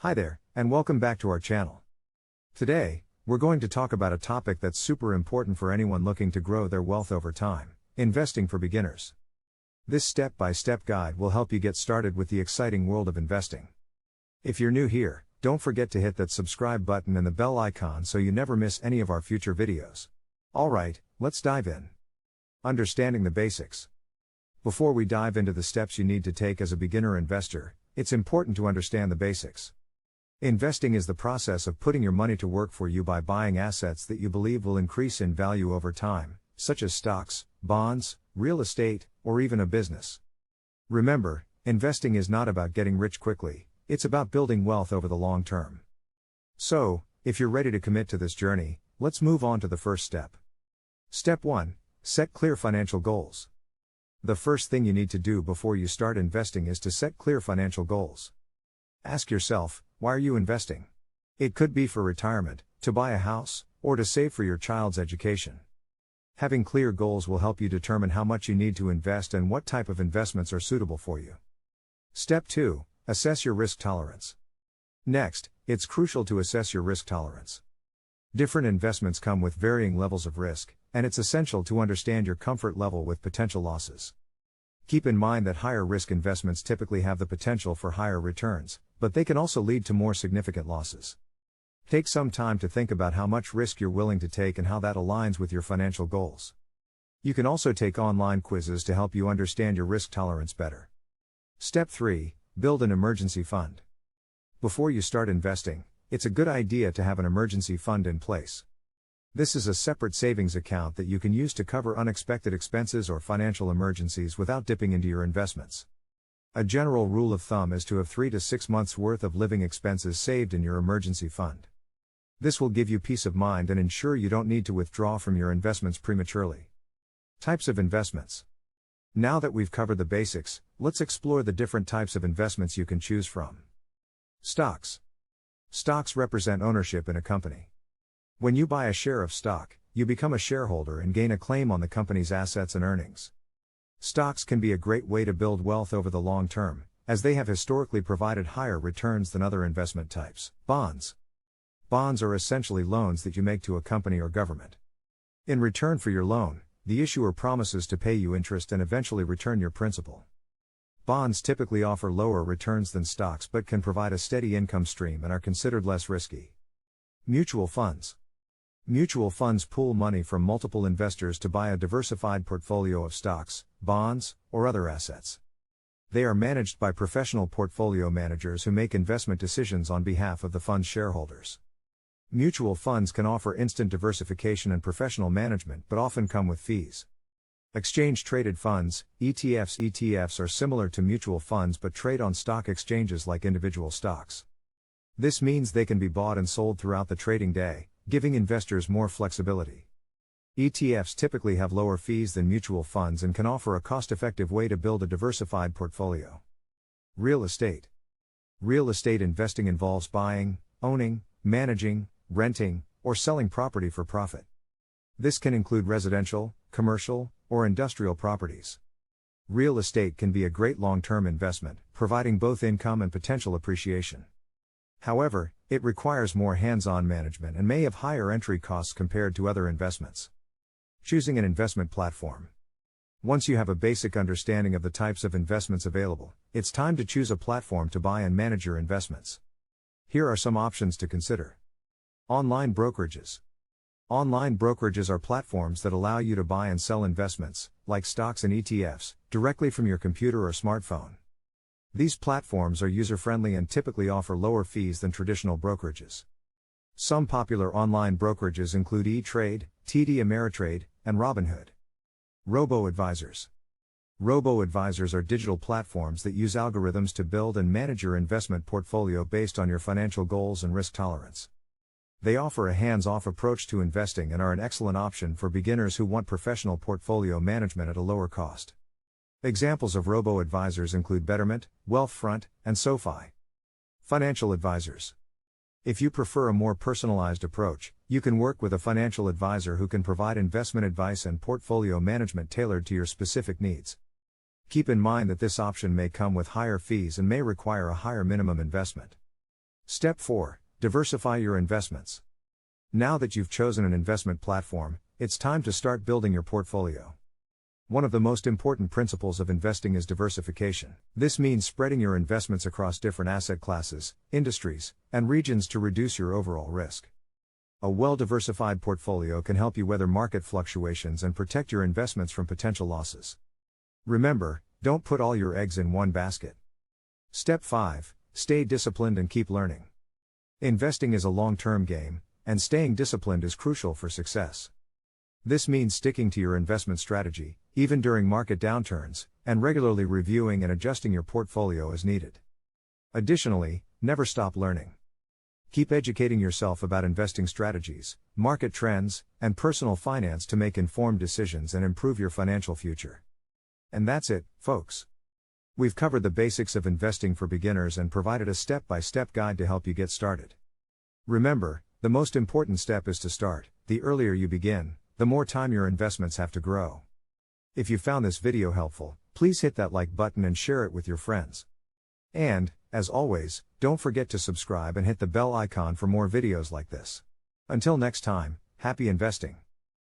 Hi there, and welcome back to our channel. Today, we're going to talk about a topic that's super important for anyone looking to grow their wealth over time: investing for beginners. This step-by-step guide will help you get started with the exciting world of investing. If you're new here, don't forget to hit that subscribe button and the bell icon so you never miss any of our future videos. Alright, let's dive in. Understanding the basics. Before we dive into the steps you need to take as a beginner investor, it's important to understand the basics. Investing is the process of putting your money to work for you by buying assets that you believe will increase in value over time, such as stocks, bonds, real estate, or even a business. Remember, investing is not about getting rich quickly, it's about building wealth over the long term. So, if you're ready to commit to this journey, let's move on to the first step. Step 1. Set clear financial goals. The first thing you need to do before you start investing is to set clear financial goals. Ask yourself, why are you investing? It could be for retirement, to buy a house, or to save for your child's education. Having clear goals will help you determine how much you need to invest and what type of investments are suitable for you. Step 2. Assess your risk tolerance. Next, it's crucial to assess your risk tolerance. Different investments come with varying levels of risk, and it's essential to understand your comfort level with potential losses. Keep in mind that higher risk investments typically have the potential for higher returns, but they can also lead to more significant losses. Take some time to think about how much risk you're willing to take and how that aligns with your financial goals. You can also take online quizzes to help you understand your risk tolerance better. Step 3. Build an emergency fund. Before you start investing, it's a good idea to have an emergency fund in place. This is a separate savings account that you can use to cover unexpected expenses or financial emergencies without dipping into your investments. A general rule of thumb is to have 3 to 6 months' worth of living expenses saved in your emergency fund. This will give you peace of mind and ensure you don't need to withdraw from your investments prematurely. Types of investments. Now that we've covered the basics, let's explore the different types of investments you can choose from. Stocks. Stocks represent ownership in a company. When you buy a share of stock, you become a shareholder and gain a claim on the company's assets and earnings. Stocks can be a great way to build wealth over the long term, as they have historically provided higher returns than other investment types. Bonds. Bonds are essentially loans that you make to a company or government. In return for your loan, the issuer promises to pay you interest and eventually return your principal. Bonds typically offer lower returns than stocks but can provide a steady income stream and are considered less risky. Mutual funds. Mutual funds pool money from multiple investors to buy a diversified portfolio of stocks, bonds, or other assets. They are managed by professional portfolio managers who make investment decisions on behalf of the fund's shareholders. Mutual funds can offer instant diversification and professional management but often come with fees. Exchange-traded funds, ETFs. ETFs are similar to mutual funds but trade on stock exchanges like individual stocks. This means they can be bought and sold throughout the trading day, giving investors more flexibility. ETFs typically have lower fees than mutual funds and can offer a cost-effective way to build a diversified portfolio. Real estate. Real estate investing involves buying, owning, managing, renting, or selling property for profit. This can include residential, commercial, or industrial properties. Real estate can be a great long-term investment, providing both income and potential appreciation. However, it requires more hands-on management and may have higher entry costs compared to other investments. Choosing an investment platform. Once you have a basic understanding of the types of investments available, it's time to choose a platform to buy and manage your investments. Here are some options to consider. Online brokerages. Online brokerages are platforms that allow you to buy and sell investments, like stocks and ETFs, directly from your computer or smartphone. These platforms are user-friendly and typically offer lower fees than traditional brokerages. Some popular online brokerages include E*TRADE, TD Ameritrade, and Robinhood. Robo-advisors. Robo-advisors are digital platforms that use algorithms to build and manage your investment portfolio based on your financial goals and risk tolerance. They offer a hands-off approach to investing and are an excellent option for beginners who want professional portfolio management at a lower cost. Examples of robo-advisors include Betterment, Wealthfront, and SoFi. Financial advisors. If you prefer a more personalized approach, you can work with a financial advisor who can provide investment advice and portfolio management tailored to your specific needs. Keep in mind that this option may come with higher fees and may require a higher minimum investment. Step 4. Diversify your investments. Now that you've chosen an investment platform, it's time to start building your portfolio. One of the most important principles of investing is diversification. This means spreading your investments across different asset classes, industries, and regions to reduce your overall risk. A well-diversified portfolio can help you weather market fluctuations and protect your investments from potential losses. Remember, don't put all your eggs in one basket. Step 5. Stay disciplined and keep learning. Investing is a long-term game, and staying disciplined is crucial for success. This means sticking to your investment strategy, even during market downturns, and regularly reviewing and adjusting your portfolio as needed. Additionally, never stop learning. Keep educating yourself about investing strategies, market trends, and personal finance to make informed decisions and improve your financial future. And that's it, folks. We've covered the basics of investing for beginners and provided a step-by-step guide to help you get started. Remember, the most important step is to start. The earlier you begin, the more time your investments have to grow. If you found this video helpful, please hit that like button and share it with your friends. And, as always, don't forget to subscribe and hit the bell icon for more videos like this. Until next time, happy investing.